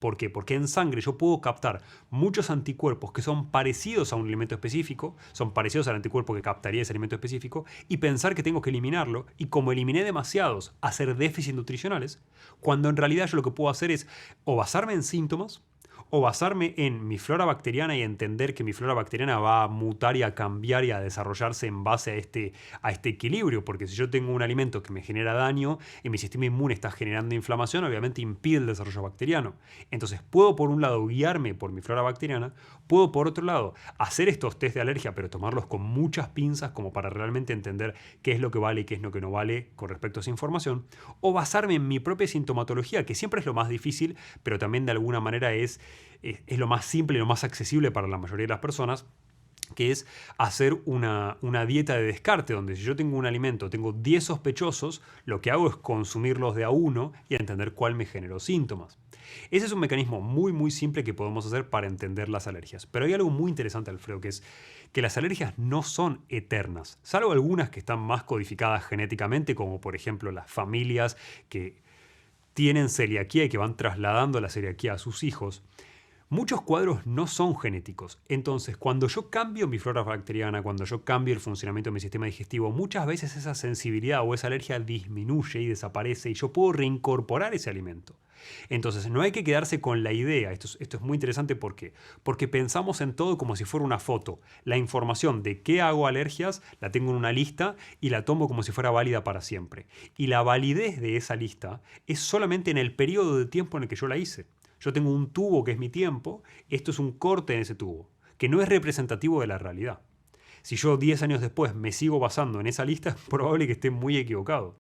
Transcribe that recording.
¿Por qué? Porque en sangre yo puedo captar muchos anticuerpos que son parecidos a un alimento específico, son parecidos al anticuerpo que captaría ese alimento específico, y pensar que tengo que eliminarlo, y como eliminé demasiados, hacer déficits nutricionales, cuando en realidad yo lo que puedo hacer es o basarme en síntomas, o basarme en mi flora bacteriana y entender que mi flora bacteriana va a mutar y a cambiar y a desarrollarse en base a este equilibrio, porque si yo tengo un alimento que me genera daño y mi sistema inmune está generando inflamación, obviamente impide el desarrollo bacteriano. Entonces puedo por un lado guiarme por mi flora bacteriana, puedo por otro lado hacer estos test de alergia, pero tomarlos con muchas pinzas como para realmente entender qué es lo que vale y qué es lo que no vale con respecto a esa información, o basarme en mi propia sintomatología, que siempre es lo más difícil, pero también de alguna manera es lo más simple y lo más accesible para la mayoría de las personas, que es hacer una dieta de descarte, donde si yo tengo un alimento, tengo 10 sospechosos, lo que hago es consumirlos de a uno y entender cuál me generó síntomas. Ese es un mecanismo muy simple que podemos hacer para entender las alergias. Pero hay algo muy interesante, Alfredo, que es que las alergias no son eternas, salvo algunas que están más codificadas genéticamente, como por ejemplo las familias que tienen celiaquía y que van trasladando la celiaquía a sus hijos. Muchos cuadros no son genéticos. Entonces, cuando yo cambio mi flora bacteriana, cuando yo cambio el funcionamiento de mi sistema digestivo, muchas veces esa sensibilidad o esa alergia disminuye y desaparece y yo puedo reincorporar ese alimento. Entonces, no hay que quedarse con la idea. Esto es muy interesante. ¿Por qué? Porque pensamos en todo como si fuera una foto. La información de qué hago alergias la tengo en una lista y la tomo como si fuera válida para siempre. Y la validez de esa lista es solamente en el periodo de tiempo en el que yo la hice. Yo tengo un tubo que es mi tiempo, esto es un corte en ese tubo, que no es representativo de la realidad. Si yo 10 años después me sigo basando en esa lista, es probable que esté muy equivocado.